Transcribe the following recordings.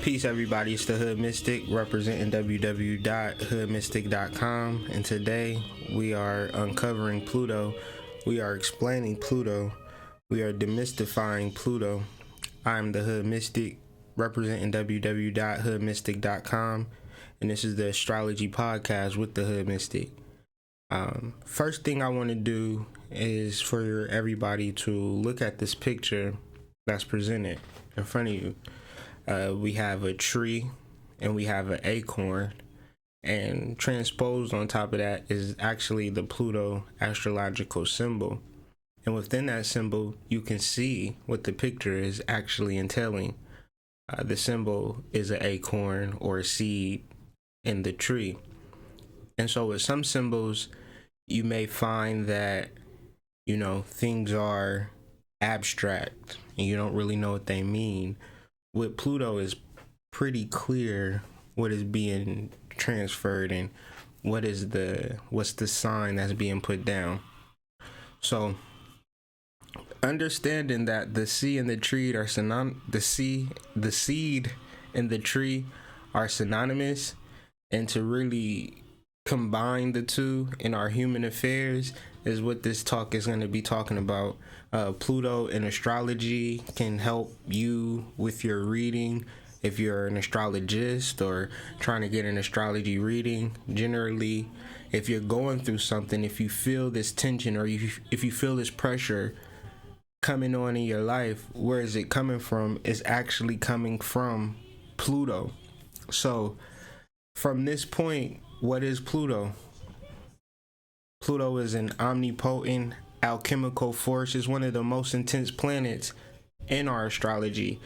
Peace, everybody. It's the Hood Mystic representing www.hoodmystic.com. And today we are uncovering Pluto. We are explaining Pluto. We are demystifying Pluto. I'm the Hood Mystic representing www.hoodmystic.com. And this is the astrology podcast with the Hood Mystic. First thing I want to do is for everybody to look at this picture that's presented in front of you. We have a tree and we have an acorn, and transposed on top of that is actually the Pluto astrological symbol. And within that symbol, you can see what the picture is actually entailing. The symbol is an acorn or a seed in the tree. And so with some symbols, you may find that, things are abstract and you don't really know what they mean. With Pluto, is pretty clear what is being transferred and what's the sign that's being put down. So understanding that the seed and the seed and the tree are synonymous, and to really combine the two in our human affairs is what this talk is going to be talking about. Pluto in astrology can help you with your reading if you're an astrologist or trying to get an astrology reading. Generally, if you're going through something, if you feel this tension or if you feel this pressure coming on in your life, where is it coming from? It's actually coming from Pluto. So from this point, what is Pluto? Pluto is an omnipotent alchemical force. Is one of the most intense planets in our astrology,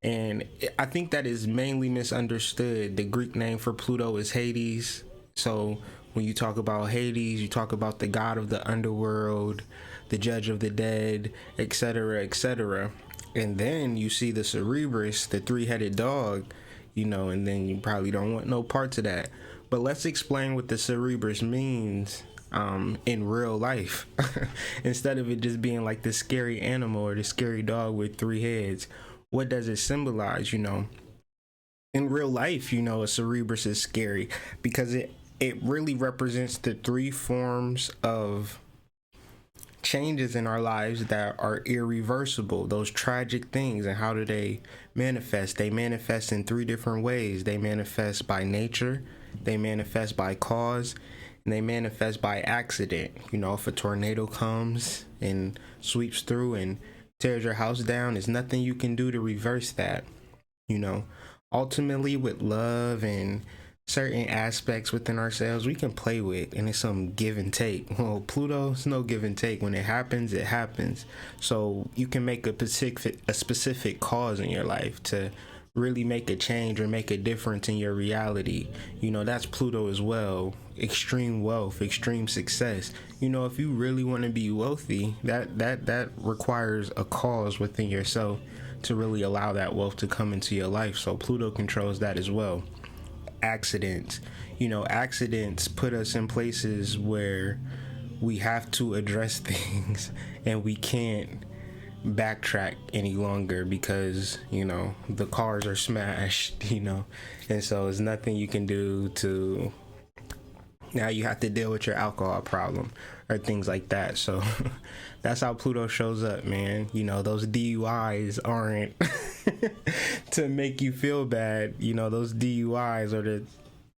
and I think that is mainly misunderstood. The Greek name for Pluto is Hades. So when you talk about Hades, you talk about the god of the underworld, the judge of the dead, etc., etc. And then you see the Cerberus, the three-headed dog, and then you probably don't want no parts of that. But let's explain what the Cerberus means in real life. Instead of it just being like the scary animal or the scary dog with three heads, what does it symbolize? In real life, a Cerberus is scary because it really represents the three forms of changes in our lives that are irreversible, those tragic things. And how do they manifest? They manifest in three different ways. They manifest by nature, they manifest by cause, and they manifest by accident. If a tornado comes and sweeps through and tears your house down, there's nothing you can do to reverse that. Ultimately, with love and certain aspects within ourselves, we can play with, and it's some give and take. Well, Pluto, it's no give and take. When it happens, it happens. So you can make a specific cause in your life to really make a change or make a difference in your reality. That's Pluto as well. Extreme wealth, extreme success. If you really want to be wealthy, that requires a cause within yourself to really allow that wealth to come into your life. So Pluto controls that as well. Accidents. Accidents put us in places where we have to address things and we can't backtrack any longer because the cars are smashed, and so there's nothing you can do to. Now you have to deal with your alcohol problem or things like that. So that's how Pluto shows up, man. Those DUIs aren't to make you feel bad. Those DUIs are to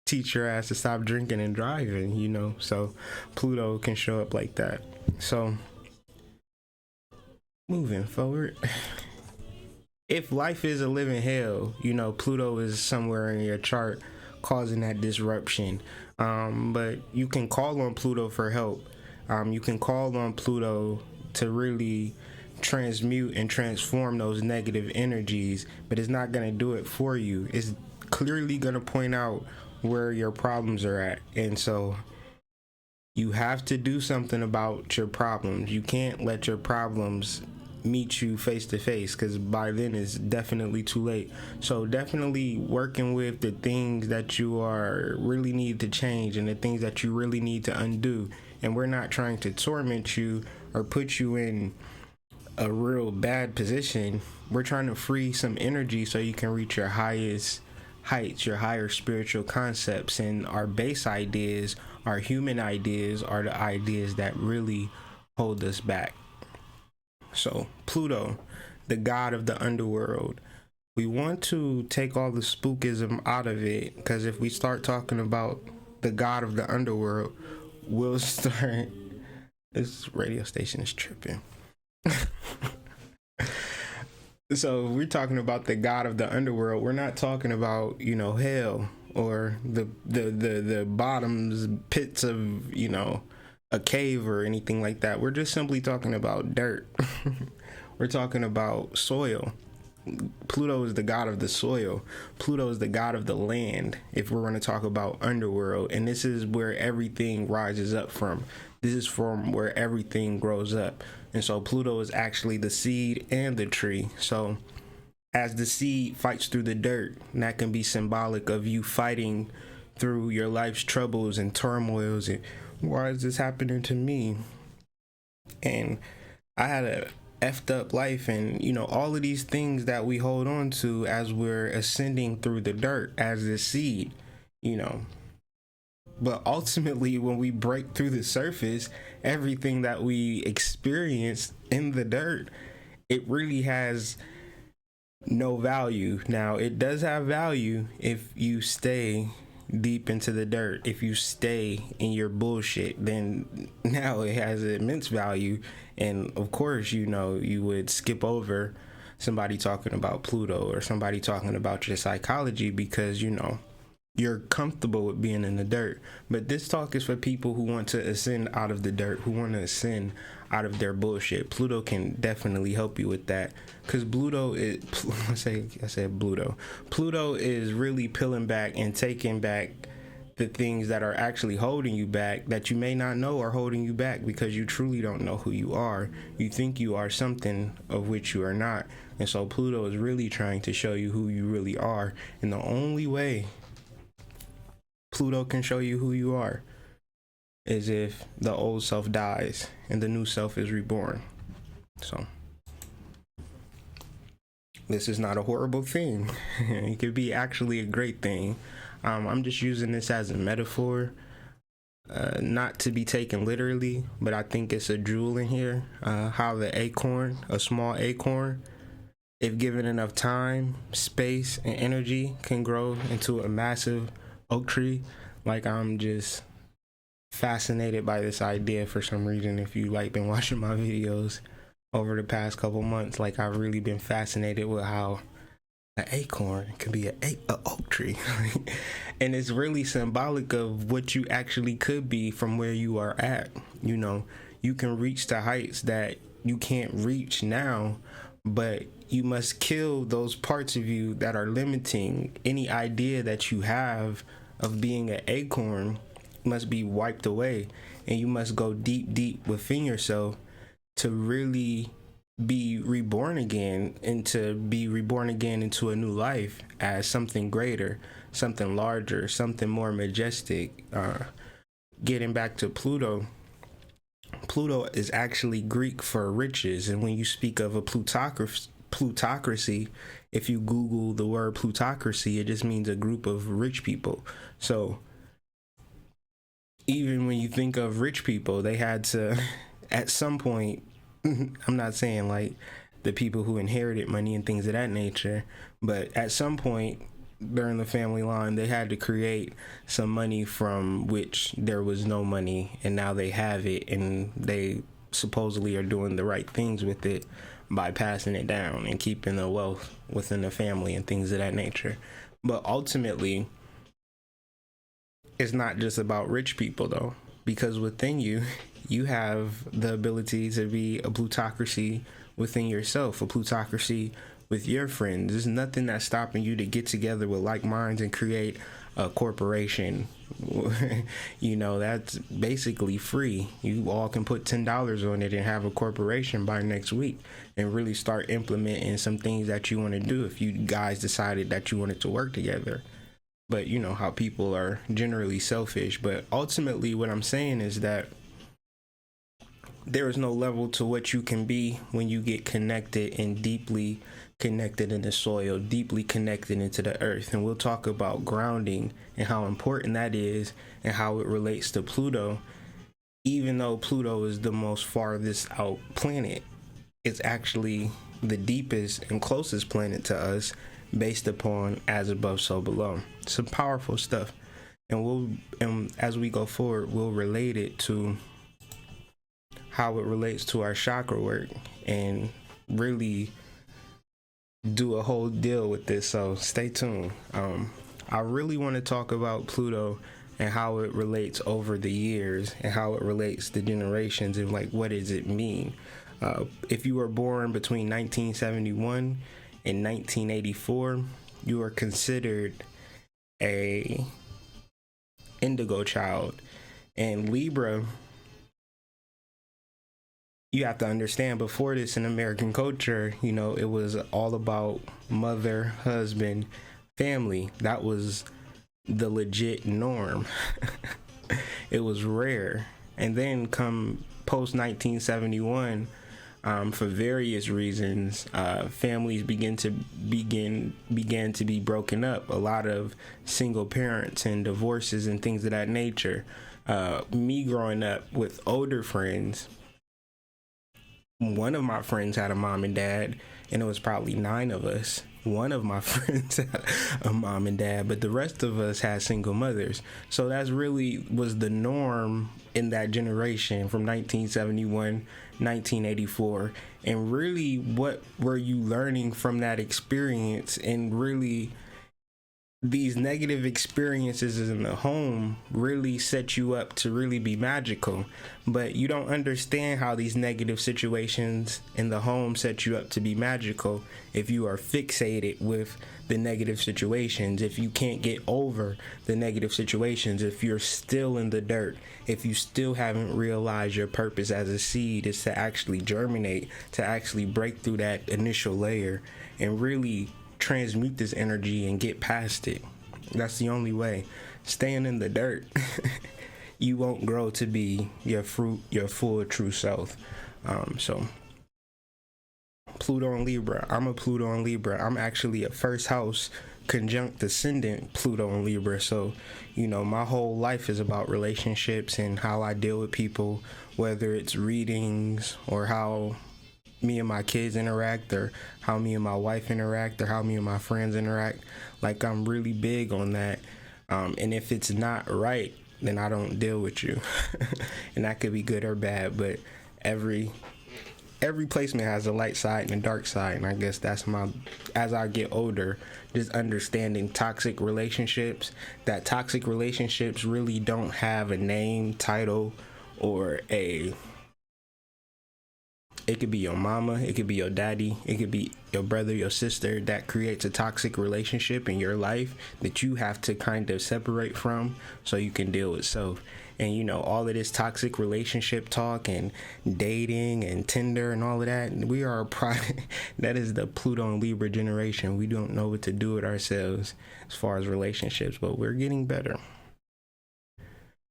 teach your ass to stop drinking and driving, So Pluto can show up like that. So moving forward, if life is a living hell, Pluto is somewhere in your chart causing that disruption. But you can call on Pluto for help. You can call on Pluto to really transmute and transform those negative energies, but it's not going to do it for you. It's clearly going to point out where your problems are at. And so you have to do something about your problems. You can't let your problems meet you face to face, because by then it's definitely too late. So definitely working with the things that you are really need to change and the things that you really need to undo. And we're not trying to torment you or put you in a real bad position. We're trying to free some energy so you can reach your highest heights, your higher spiritual concepts, and our base ideas, our human ideas, are the ideas that really hold us back. So, Pluto, the god of the underworld. We want to take all the spookism out of it, because if we start talking about the god of the underworld, we'll start. This radio station is tripping. So we're talking about the god of the underworld. We're not talking about, hell or the bottoms pits of, a cave or anything like that. We're just simply talking about dirt. We're talking about soil. Pluto is the god of the soil. Pluto is the god of the land, if we're going to talk about underworld. And this is where everything rises up from. This is from where everything grows up. And so Pluto is actually the seed and the tree. So as the seed fights through the dirt, that can be symbolic of you fighting through your life's troubles and turmoils. And why is this happening to me? And I had a effed up life, and all of these things that we hold on to as we're ascending through the dirt as the seed, but ultimately when we break through the surface, everything that we experience in the dirt, it really has no value. Now, it does have value if you stay deep into the dirt. If you stay in your bullshit, then now it has immense value. And of course, you would skip over somebody talking about Pluto or somebody talking about your psychology because you're comfortable with being in the dirt. But this talk is for people who want to ascend out of the dirt, who want to ascend out of their bullshit. Pluto can definitely help you with that, because Pluto is I said Pluto. Pluto is really peeling back and taking back the things that are actually holding you back, that you may not know are holding you back, because you truly don't know who you are. You think you are something of which you are not. And so Pluto is really trying to show you who you really are. And the only way Pluto can show you who you are is if the old self dies and the new self is reborn. So this is not a horrible thing. It could be actually a great thing. I'm just using this as a metaphor, not to be taken literally, but I think it's a jewel in here. How the acorn, a small acorn, if given enough time, space, and energy, can grow into a massive oak tree. Like, I'm just fascinated by this idea for some reason. If you been watching my videos over the past couple months, I've really been fascinated with how an acorn can be an oak tree. And it's really symbolic of what you actually could be from where you are at. You can reach the heights that you can't reach now, but you must kill those parts of you that are limiting. Any idea that you have of being an acorn must be wiped away, and you must go deep within yourself to really be reborn again, and to be reborn again into a new life as something greater, something larger, something more majestic. Getting back to Pluto, Pluto is actually Greek for riches, and when you speak of a plutocracy, if you Google the word plutocracy, it just means a group of rich people. So even when you think of rich people, they had to, at some point, I'm not saying the people who inherited money and things of that nature, but at some point during the family line, they had to create some money from which there was no money, and now they have it, and they supposedly are doing the right things with it by passing it down and keeping the wealth within the family and things of that nature. But ultimately, it's not just about rich people, though, because within you have the ability to be a plutocracy within yourself, a plutocracy with your friends. There's nothing that's stopping you to get together with like minds and create a corporation. That's basically free. You all can put $10 on it and have a corporation by next week and really start implementing some things that you want to do if you guys decided that you wanted to work together. But you know how people are generally selfish. But ultimately what I'm saying is that there is no level to what you can be when you get connected and deeply connected in the soil, deeply connected into the earth. And we'll talk about grounding and how important that is and how it relates to Pluto. Even though Pluto is the most farthest out planet, it's actually the deepest and closest planet to us based upon as above, so below. Some powerful stuff. And as we go forward, we'll relate it to how it relates to our chakra work and really do a whole deal with this. So stay tuned. I really want to talk about Pluto and how it relates over the years and how it relates to generations and like what does it mean. If you were born between 1971 and 1984, you are considered a indigo child. And Libra, you have to understand, before this in American culture, you know, it was all about mother, husband, family. That was the legit norm. It was rare. And then come post 1971, for various reasons, families began to be broken up. A lot of single parents and divorces and things of that nature. Me growing up with older friends, one of my friends had a mom and dad, and it was probably 9 of us. One of my friends had a mom and dad, but the rest of us had single mothers. So that's really was the norm in that generation from 1971, 1984. And really, what were you learning from that experience? And really, these negative experiences in the home really set you up to really be magical, but you don't understand how these negative situations in the home set you up to be magical if you are fixated with the negative situations, if you can't get over the negative situations, if you're still in the dirt, if you still haven't realized your purpose as a seed is to actually germinate, to actually break through that initial layer and really transmute this energy and get past it. That's the only way. Staying in the dirt, you won't grow to be your full true self. So Pluto and Libra. I'm a Pluto and Libra. I'm actually a first house conjunct ascendant Pluto and Libra. So, you know, my whole life is about relationships and how I deal with people, whether it's readings or how me and my kids interact, or how me and my wife interact, or how me and my friends interact. Like, I'm really big on that. And if it's not right, then I don't deal with you. And that could be good or bad, but every placement has a light side and a dark side. And I guess that's as I get older, just understanding toxic relationships, that toxic relationships really don't have a name, title, or it could be your mama, it could be your daddy, it could be your brother, your sister, that creates a toxic relationship in your life that you have to kind of separate from so you can deal with self. And, you know, all of this toxic relationship talk and dating and Tinder and all of that, we are a product. That is the Pluto and Libra generation. We don't know what to do with ourselves as far as relationships, but we're getting better.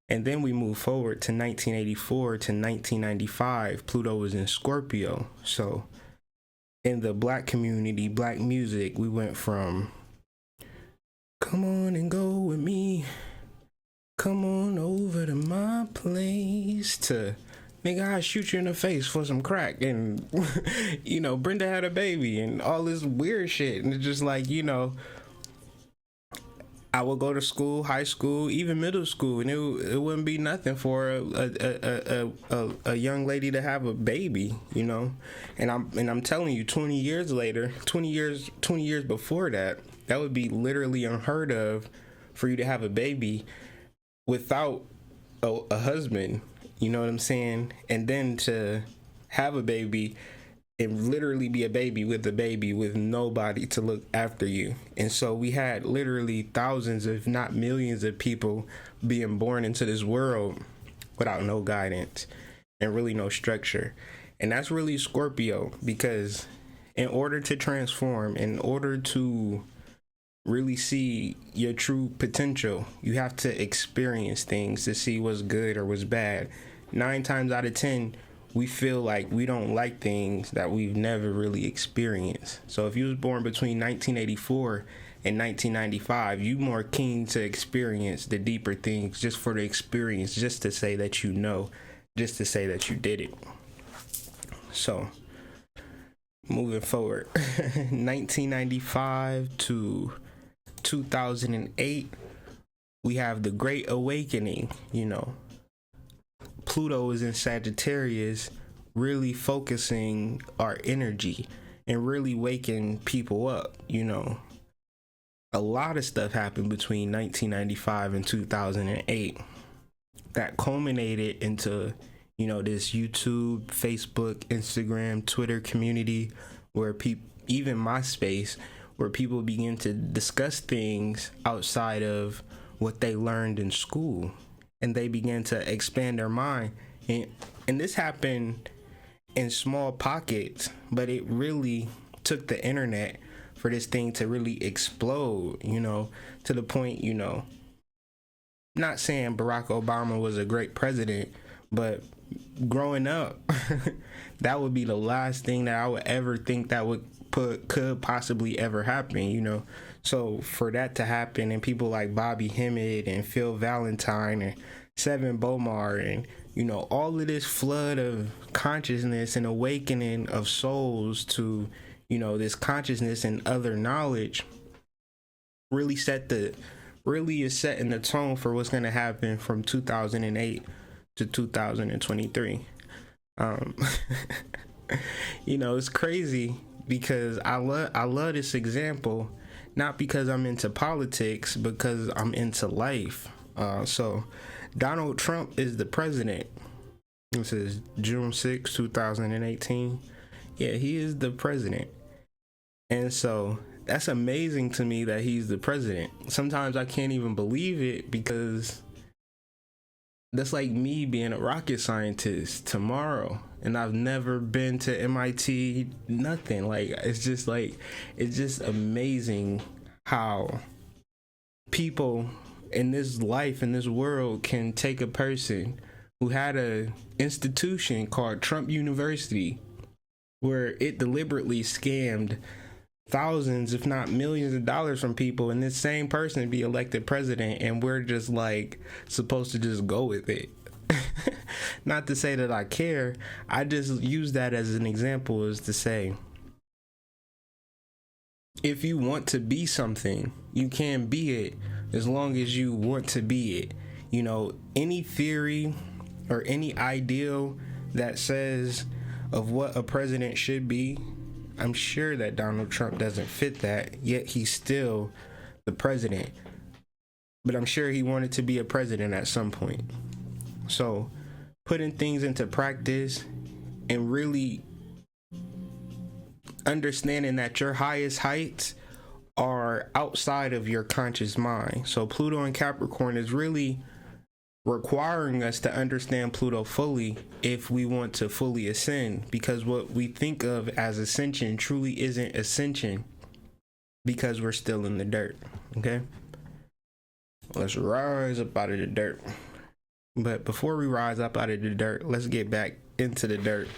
And then we move forward to 1984 to 1995. Pluto was in Scorpio. So in the black community, black music, we went from come on and go with me, come on over to my place, to nigga, I'll shoot you in the face for some crack. And, you know, Brenda had a baby and all this weird shit. And it's just like, you know, I would go to school, high school, even middle school, and it wouldn't be nothing for a young lady to have a baby, you know. And I'm telling you, 20 years later, 20 years before that, that would be literally unheard of for you to have a baby without a husband, you know what I'm saying? And then to have a baby and literally be a baby with nobody to look after you. And so we had literally thousands, if not millions, of people being born into this world without no guidance and really no structure. And that's really Scorpio, because in order to transform, in order to really see your true potential, you have to experience things to see what's good or what's bad. 9 times out of 10, we feel like we don't like things that we've never really experienced. So if you was born between 1984 and 1995, you more keen to experience the deeper things just for the experience, just to say that you know, just to say that you did it. So moving forward, 1995 to 2008, we have the Great Awakening. Pluto is in Sagittarius, really focusing our energy and really waking people up. A lot of stuff happened between 1995 and 2008 that culminated into, this YouTube, Facebook, Instagram, Twitter community where even MySpace, where people begin to discuss things outside of what they learned in school, and they began to expand their mind. And this happened in small pockets, but it really took the internet for this thing to really explode, to the point, not saying Barack Obama was a great president, but growing up, that would be the last thing that I would ever think that could possibly ever happen, So for that to happen, and people like Bobby Hemmett and Phil Valentine and Seven Bomar and, all of this flood of consciousness and awakening of souls to, this consciousness and other knowledge really is setting the tone for what's going to happen from 2008 to 2023. It's crazy because I love this example, not because I'm into politics, because I'm into life. So Donald Trump is the president. This is June 6, 2018. Yeah, he is the president. And so that's amazing to me that he's the president. Sometimes I can't even believe it, because that's like me being a rocket scientist tomorrow, and I've never been to MIT, nothing. It's just amazing how people in this life, in this world, can take a person who had a institution called Trump University, where it deliberately scammed thousands, if not millions of dollars from people, and this same person be elected president, and we're just supposed to just go with it. Not to say that I care, I just use that as an example, is to say, if you want to be something, you can be it, as long as you want to be it. Any theory or any ideal that says of what a president should be, I'm sure that Donald Trump doesn't fit that, yet he's still the president. But I'm sure he wanted to be a president at some point. So putting things into practice and really understanding that your highest heights are outside of your conscious mind. So Pluto in Capricorn is really requiring us to understand Pluto fully if we want to fully ascend, because what we think of as ascension truly isn't ascension, because we're still in the dirt. Okay, let's rise up out of the dirt. But before we rise up out of the dirt, let's get back into the dirt.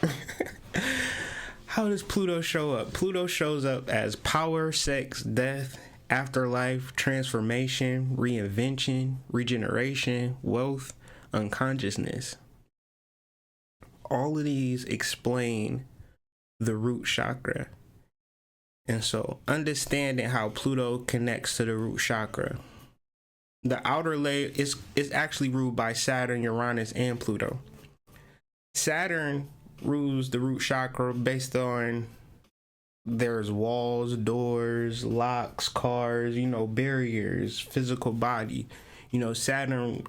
How does Pluto show up? Pluto shows up as power, sex, death, afterlife, transformation, reinvention, regeneration, wealth, unconsciousness. All of these explain the root chakra. And so understanding how Pluto connects to the root chakra. The outer layer is actually ruled by Saturn, Uranus, and Pluto. Saturn rules the root chakra based on there's walls, doors, locks, cars, barriers, physical body. Saturn,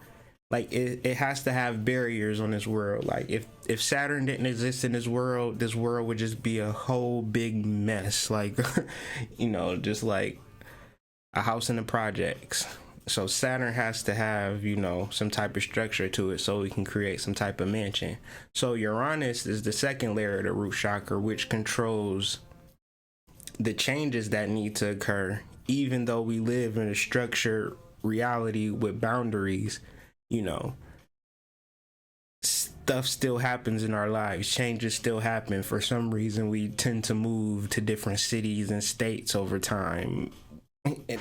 it has to have barriers on this world. If Saturn didn't exist in this world would just be a whole big mess. Just like a house in the projects. So Saturn has to have, some type of structure to it so we can create some type of mansion. So Uranus is the second layer of the root chakra, which controls the changes that need to occur, even though we live in a structured reality with boundaries. The stuff still happens in our lives. Changes still happen. For some reason, we tend to move to different cities and states over time.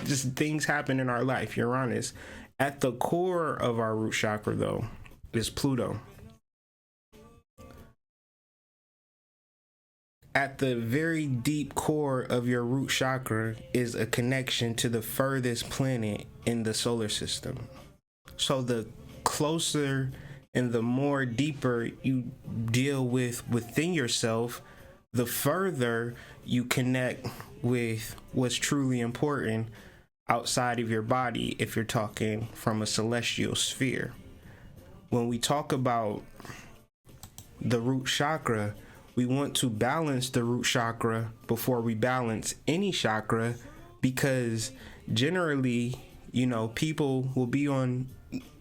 Just things happen in our life. Uranus. At the core of our root chakra, though, is Pluto. At the very deep core of your root chakra is a connection to the furthest planet in the solar system. So the closer and the more deeper you deal with within yourself, the further you connect with what's truly important outside of your body, if you're talking from a celestial sphere. When we talk about the root chakra, we want to balance the root chakra before we balance any chakra, because generally, people will be on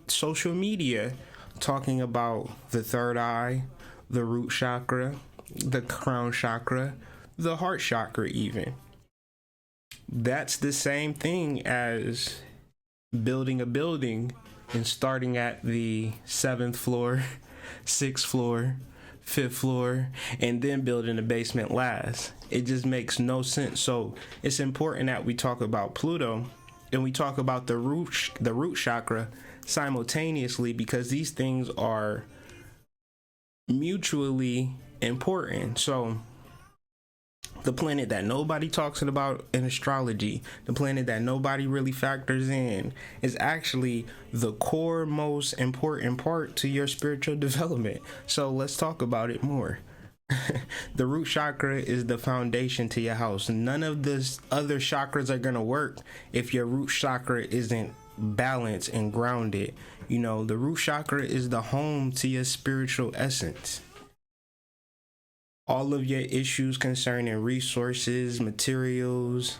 social media talking about the third eye, the root chakra, the crown chakra, the heart chakra even. That's the same thing as building a building and starting at the 7th floor, 6th floor, 5th floor, and then building the basement last. It just makes no sense. So it's important that we talk about Pluto and we talk about the root chakra simultaneously, because these things are mutually important. So the planet that nobody talks about in astrology, the planet that nobody really factors in, is actually the core most important part to your spiritual development. So let's talk about it more. The root chakra is the foundation to your house. None of the other chakras are going to work if your root chakra isn't balanced and grounded. The root chakra is the home to your spiritual essence. All of your issues concerning resources, materials,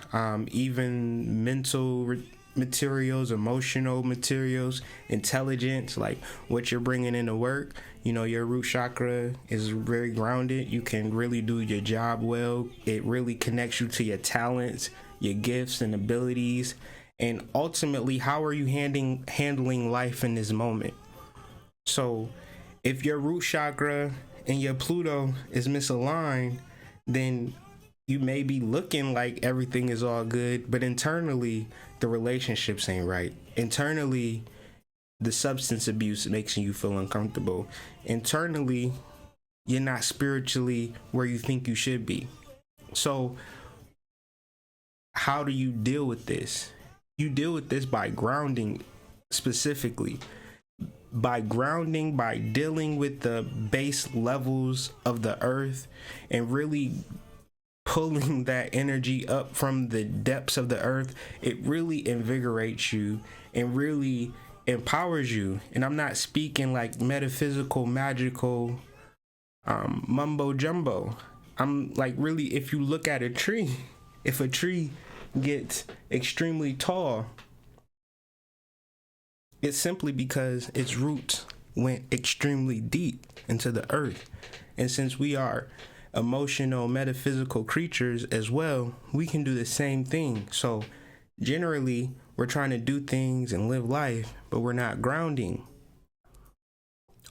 even mental materials, emotional materials, intelligence, like what you're bringing into work. Your root chakra is very grounded. You can really do your job well. It really connects you to your talents, your gifts and abilities, and ultimately, how are you handling life in this moment? So if your root chakra and your Pluto is misaligned, then you may be looking like everything is all good, but internally the relationships ain't right. Internally, the substance abuse makes you feel uncomfortable. Internally, you're not spiritually where you think you should be. So how do you deal with this? You deal with this by grounding, specifically by dealing with the base levels of the earth and really pulling that energy up from the depths of the earth. It really invigorates you and really empowers you. And I'm not speaking like metaphysical, magical mumbo jumbo. I'm like, really, if you look at a tree, if a tree gets extremely tall, it's simply because its roots went extremely deep into the earth. And since we are emotional, metaphysical creatures as well, we can do the same thing. So generally, we're trying to do things and live life, but we're not grounding.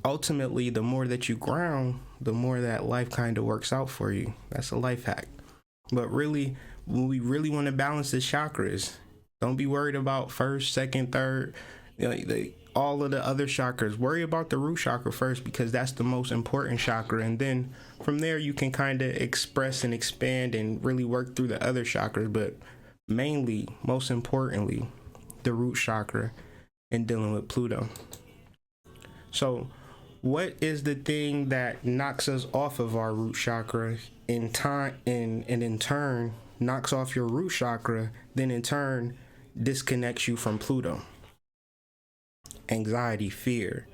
Ultimately, the more that you ground, the more that life kind of works out for you. That's a life hack. But really, when we really want to balance the chakras, don't be worried about first, second, third, all of the other chakras. Worry about the root chakra first, because that's the most important chakra. And then from there, you can kind of express and expand and really work through the other chakras. But mainly, most importantly, the root chakra and dealing with Pluto. So what is the thing that knocks us off of our root chakra in time, and in turn knocks off your root chakra, then in turn disconnects you from Pluto? Anxiety, fear,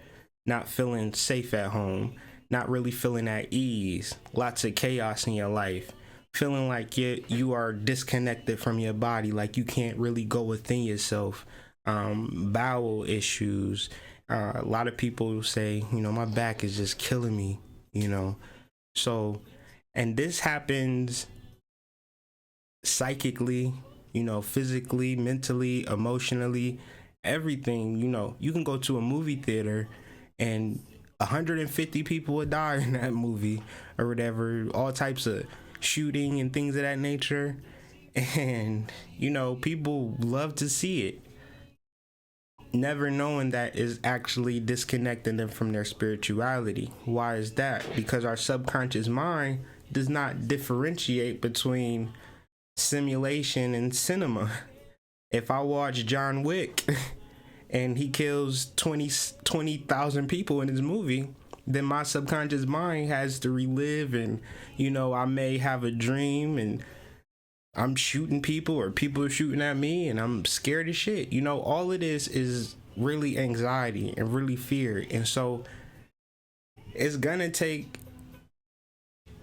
not feeling safe at home, not really feeling at ease, lots of chaos in your life, feeling like you are disconnected from your body, like you can't really go within yourself, bowel issues. A lot of people say, my back is just killing me, So, and this happens psychically, physically, mentally, emotionally, everything. You can go to a movie theater and 150 people would die in that movie or whatever, all types of shooting and things of that nature. And, you know, people love to see it, never knowing that is actually disconnecting them from their spirituality. Why is that? Because our subconscious mind does not differentiate between simulation and cinema. If I watch John Wick and he kills 20,000 people in his movie, then my subconscious mind has to relive, and, you know, I may have a dream and I'm shooting people or people are shooting at me and I'm scared as shit. You know, all it is really anxiety and really fear. And so it's gonna take,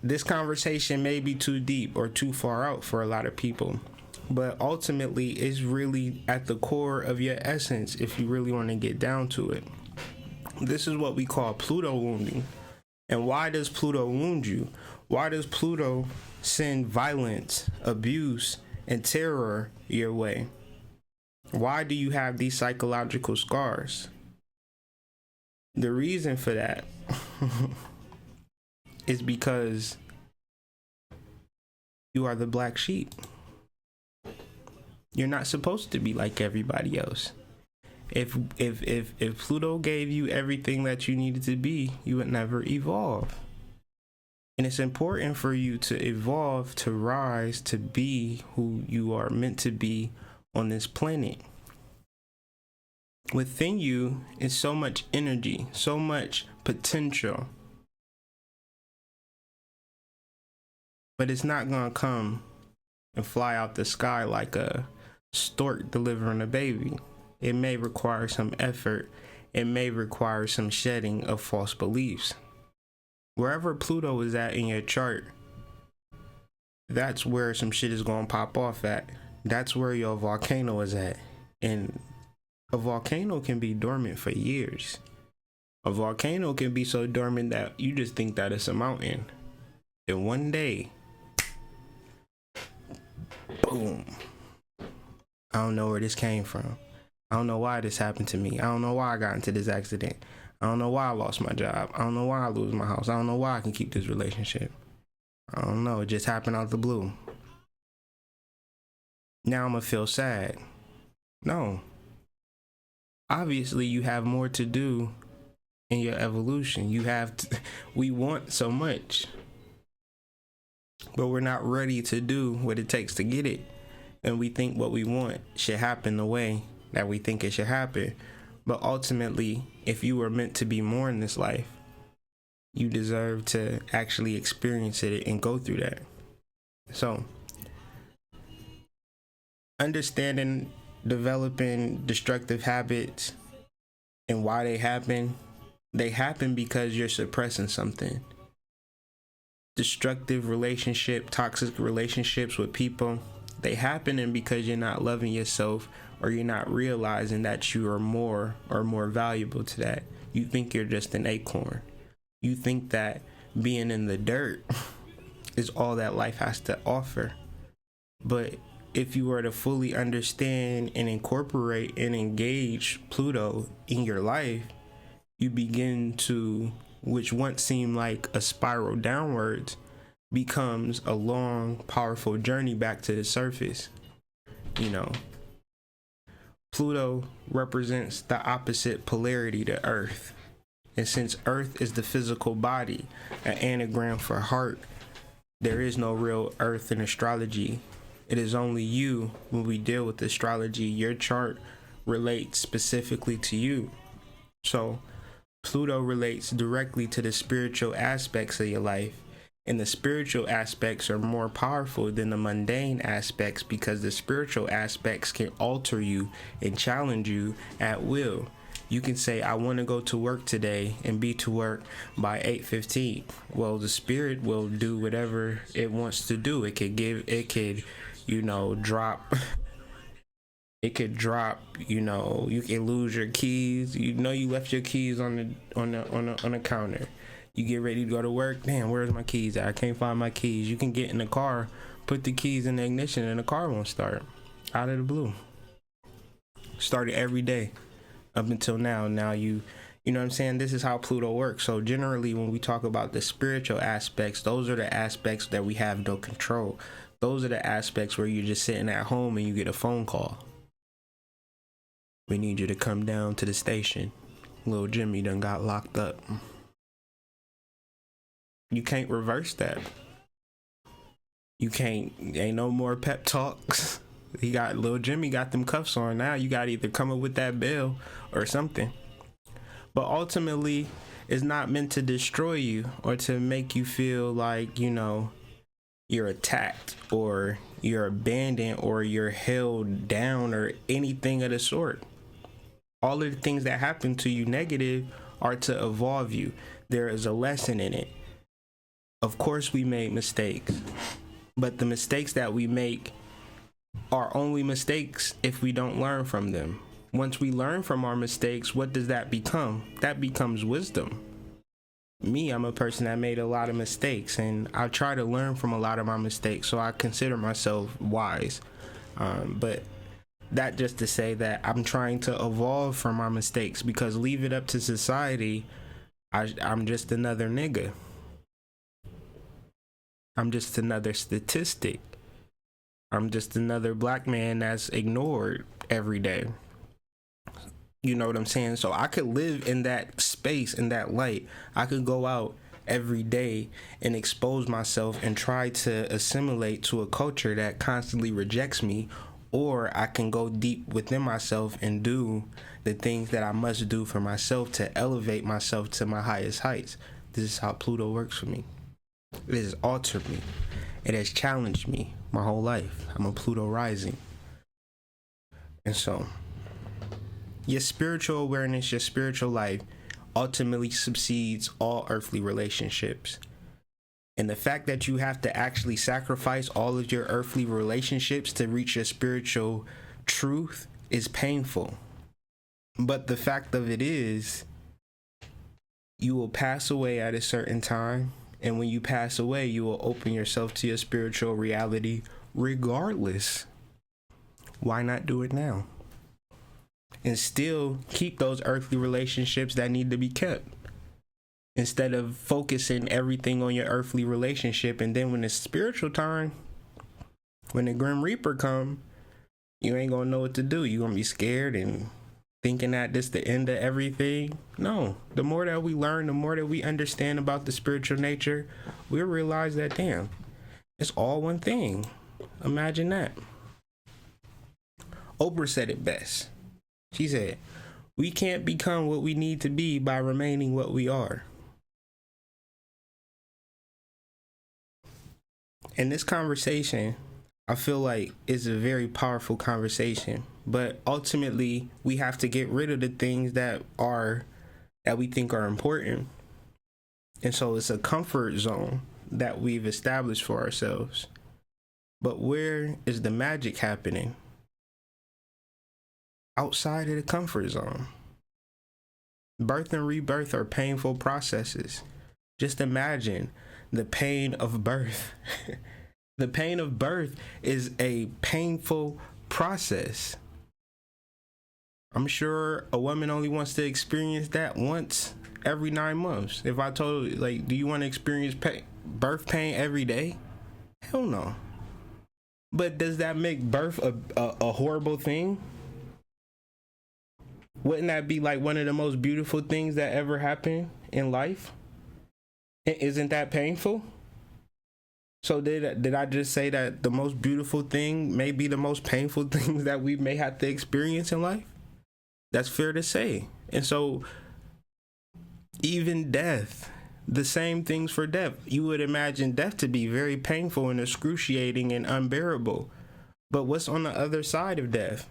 this conversation may be too deep or too far out for a lot of people, but ultimately it's really at the core of your essence if you really want to get down to it. This is what we call Pluto wounding. And why does Pluto wound you? Why does Pluto send violence, abuse, and terror your way? Why do you have these psychological scars? The reason for that is because you are the black sheep. You're not supposed to be like everybody else. If Pluto gave you everything that you needed to be, you would never evolve. And it's important for you to evolve, to rise, to be who you are meant to be on this planet. Within you is so much energy, so much potential. But it's not gonna come and fly out the sky like a stork delivering a baby. It may require some effort. It may require some shedding of false beliefs. Wherever Pluto is at in your chart, that's where some shit is gonna pop off at. That's where your volcano is at. And a volcano can be dormant for years. A volcano can be so dormant that you just think that it's a mountain. And one day, boom. I don't know where this came from. I don't know why this happened to me. I don't know why I got into this accident. I don't know why I lost my job. I don't know why I lose my house. I don't know why I can keep this relationship. I don't know. It just happened out the blue. Now I'm gonna feel sad. No. Obviously, you have more to do in your evolution. We want so much, but we're not ready to do what it takes to get it. And we think what we want should happen the way that we think it should happen. But ultimately, if you were meant to be more in this life, you deserve to actually experience it and go through that. So, understanding, developing destructive habits and why they happen because you're suppressing something. Destructive relationship, toxic relationships with people, they happening because you're not loving yourself, or you're not realizing that you are more or more valuable to that. You think you're just an acorn. You think that being in the dirt is all that life has to offer. But if you were to fully understand and incorporate and engage Pluto in your life, you begin to, which once seemed like a spiral downwards, becomes a long, powerful journey back to the surface. You know, Pluto represents the opposite polarity to Earth. And since Earth is the physical body, an anagram for heart, there is no real Earth in astrology. It is only you when we deal with astrology. Your chart relates specifically to you. So Pluto relates directly to the spiritual aspects of your life. And the spiritual aspects are more powerful than the mundane aspects, because the spiritual aspects can alter you and challenge you at will. You can say, I want to go to work today and be to work by 8:15. Well, the spirit will do whatever it wants to do. It could drop. It could drop, you can lose your keys. You left your keys on the counter. You get ready to go to work. Damn, where's my keys at? I can't find my keys. You can get in the car, put the keys in the ignition, and the car won't start. Out of the blue. Started every day up until now. Now you You know what I'm saying? This is how Pluto works. So generally when we talk about the spiritual aspects, those are the aspects that we have no control. Those are the aspects where you're just sitting at home and you get a phone call. We need you to come down to the station. Little Jimmy done got locked up. You can't reverse that. You can't, ain't no more pep talks. Little Jimmy got them cuffs on now. You got to either come up with that bill or something. But ultimately, it's not meant to destroy you or to make you feel like, you know, you're attacked or you're abandoned or you're held down or anything of the sort. All of the things that happen to you negative are to evolve you. There is a lesson in it. Of course, we made mistakes, but the mistakes that we make are only mistakes if we don't learn from them. Once we learn from our mistakes, what does that become? That becomes wisdom. Me, I'm a person that made a lot of mistakes, and I try to learn from a lot of my mistakes, so I consider myself wise. But that just to say that I'm trying to evolve from my mistakes, because leave it up to society, I'm just another nigga. I'm just another statistic. I'm just another black man that's ignored every day. You know what I'm saying? So I could live in that space, in that light. I could go out every day and expose myself and try to assimilate to a culture that constantly rejects me, or I can go deep within myself and do the things that I must do for myself to elevate myself to my highest heights. This is how Pluto works for me. It has altered me. It has challenged me my whole life. I'm a Pluto rising. And so, your spiritual awareness, your spiritual life ultimately subsedes all earthly relationships. And the fact that you have to actually sacrifice all of your earthly relationships to reach your spiritual truth is painful. But the fact of it is, you will pass away at a certain time. And when you pass away, you will open yourself to your spiritual reality regardless. Why not do it now? And still keep those earthly relationships that need to be kept, instead of focusing everything on your earthly relationship. And then when it's spiritual time, when the Grim Reaper come, you ain't gonna know what to do. You gonna be scared and thinking that this the end of everything. No, the more that we learn, the more that we understand about the spiritual nature, we'll realize that, damn, it's all one thing. Imagine that. Oprah said it best. She said, we can't become what we need to be by remaining what we are. And this conversation, I feel like, is a very powerful conversation. But ultimately, we have to get rid of the things that we think are important. And so it's a comfort zone that we've established for ourselves. But where is the magic happening? Outside of the comfort zone. Birth and rebirth are painful processes. Just imagine the pain of birth. The pain of birth is a painful process. I'm sure a woman only wants to experience that once every 9 months. If I told her, like, do you want to experience birth pain every day? Hell no. But does that make birth a horrible thing? Wouldn't that be like one of the most beautiful things that ever happened in life? Isn't that painful? So did I just say that the most beautiful thing may be the most painful things that we may have to experience in life? That's fair to say. And so even death, the same things for death. You would imagine death to be very painful and excruciating and unbearable. But what's on the other side of death?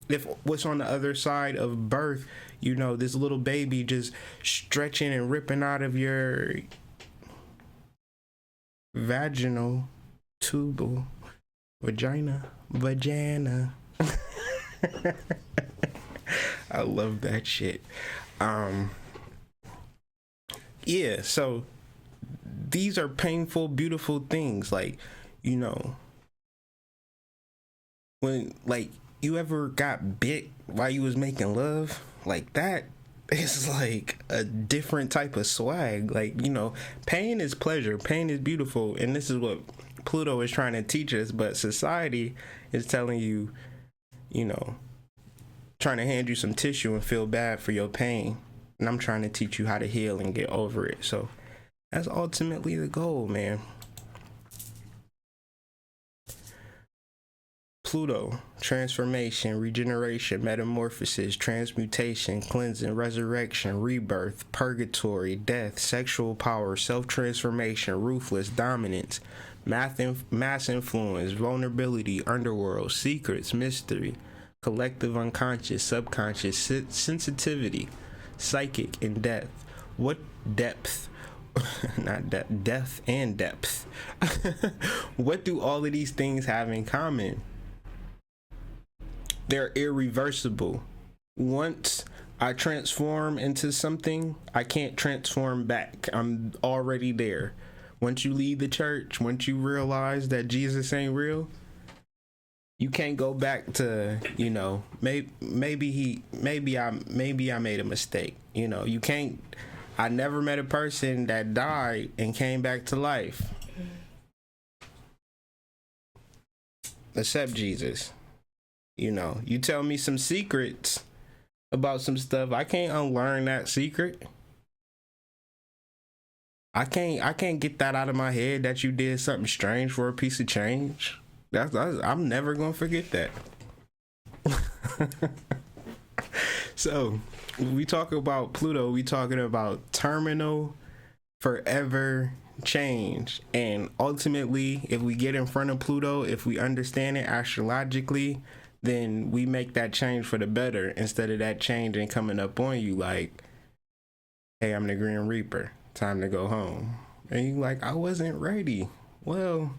If what's on the other side of birth, you know, this little baby just stretching and ripping out of your vaginal tubal vagina. I love that shit. Yeah, so these are painful, beautiful things. Like, you know, when, like, you ever got bit while you was making love? Like, that it's like a different type of swag. Like, you know, pain is pleasure, pain is beautiful, and this is what Pluto is trying to teach us. But society is telling you, you know, trying to hand you some tissue and feel bad for your pain. And I'm trying to teach you how to heal and get over it. So that's ultimately the goal, man. Pluto, transformation, regeneration, metamorphosis, transmutation, cleansing, resurrection, rebirth, purgatory, death, sexual power, self-transformation, ruthless, dominance, mass influence, vulnerability, underworld, secrets, mystery, collective unconscious, subconscious, sensitivity, psychic, and depth. What depth? Not depth and depth. What do all of these things have in common? They're irreversible. Once I transform into something, I can't transform back. I'm already there. Once you leave the church, once you realize that Jesus ain't real, you can't go back to, you know, maybe I made a mistake. You know, you can't. I never met a person that died and came back to life except Jesus. You know, you tell me some secrets about some stuff, I can't unlearn that secret. I can't get that out of my head that you did something strange for a piece of change. I'm never gonna forget that. So, when we talk about Pluto, we talking about terminal, forever change. And ultimately, if we get in front of Pluto, if we understand it astrologically, then we make that change for the better instead of that change and coming up on you like, hey, I'm the Grim Reaper, time to go home. And you like, I wasn't ready. Well,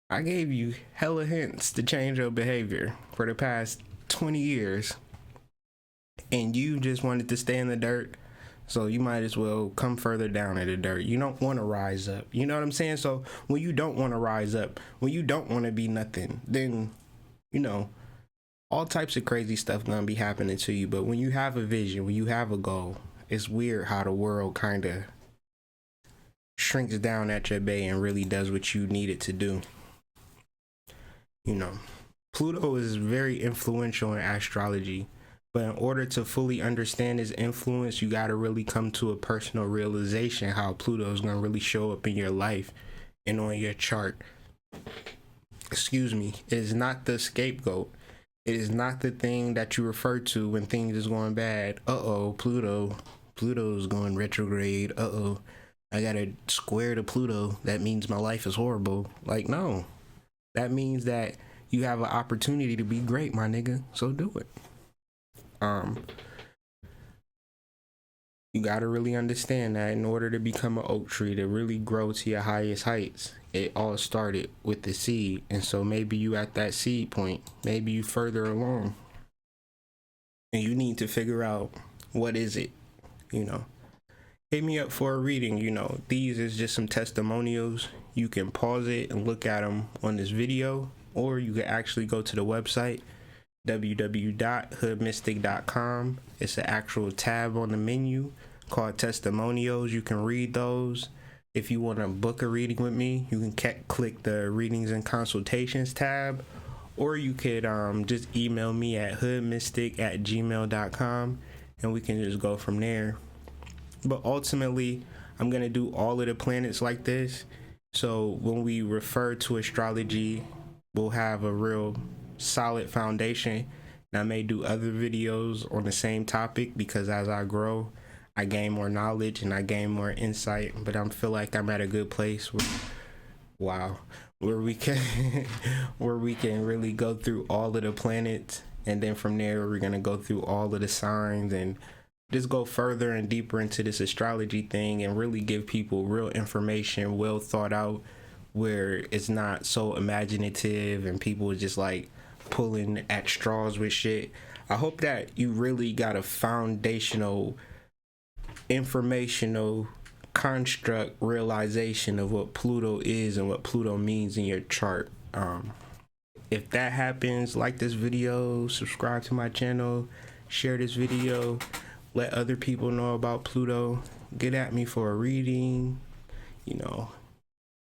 I gave you hella hints to change your behavior for the past 20 years. And you just wanted to stay in the dirt. So you might as well come further down in the dirt. You don't want to rise up. You know what I'm saying? So when you don't want to rise up, when you don't want to be nothing, then, you know, all types of crazy stuff gonna be happening to you. But when you have a vision, when you have a goal, it's weird how the world kind of shrinks down at your bay and really does what you need it to do. You know, Pluto is very influential in astrology, but in order to fully understand his influence, you got to really come to a personal realization how Pluto is going to really show up in your life and on your chart. Excuse me. It is not the scapegoat. It is not the thing that you refer to when things is going bad. Pluto's going retrograde. I gotta square to Pluto. That means my life is horrible. Like, no. That means that you have an opportunity to be great, my nigga. So do it. You gotta really understand that in order to become an oak tree, to really grow to your highest heights, it all started with the seed. And so maybe you at that seed point, maybe you further along, and you need to figure out what is it, you know. Hit me up for a reading. You know, these is just some testimonials. You can pause it and look at them on this video, or you can actually go to the website www.hoodmystic.com. It's an actual tab on the menu called testimonials. You can read those. If you want to book a reading with me, you can click the readings and consultations tab, or you could just email me at hoodmystic@gmail.com and we can just go from there. But ultimately, I'm going to do all of the planets like this. So when we refer to astrology, we'll have a real solid foundation. And I may do other videos on the same topic because as I grow, I gain more knowledge and I gain more insight. But I feel like I'm at a good place where we can really go through all of the planets, and then from there we're gonna go through all of the signs and just go further and deeper into this astrology thing and really give people real information, well thought out, where it's not so imaginative and people just like pulling at straws with shit. I hope that you really got a foundational, informational construct realization of what Pluto is and what Pluto means in your chart. If that happens, like this video, subscribe to my channel, share this video, let other people know about Pluto, get at me for a reading, you know,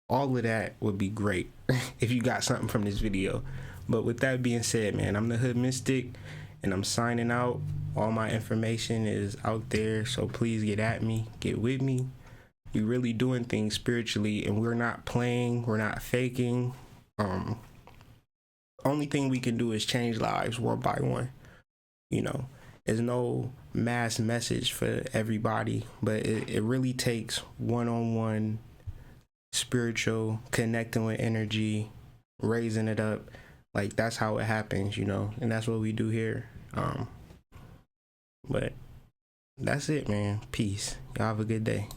all of that would be great if you got something from this video. But with that being said, man, I'm the Hood Mystic and I'm signing out. All my information is out there, so please get at me, get with me. We're really doing things spiritually, and we're not playing, we're not faking. Only thing we can do is change lives one by one. You know, there's no mass message for everybody, but it really takes one-on-one spiritual connecting with energy, raising it up. Like, that's how it happens, you know, and that's what we do here. But that's it, man. Peace. Y'all have a good day.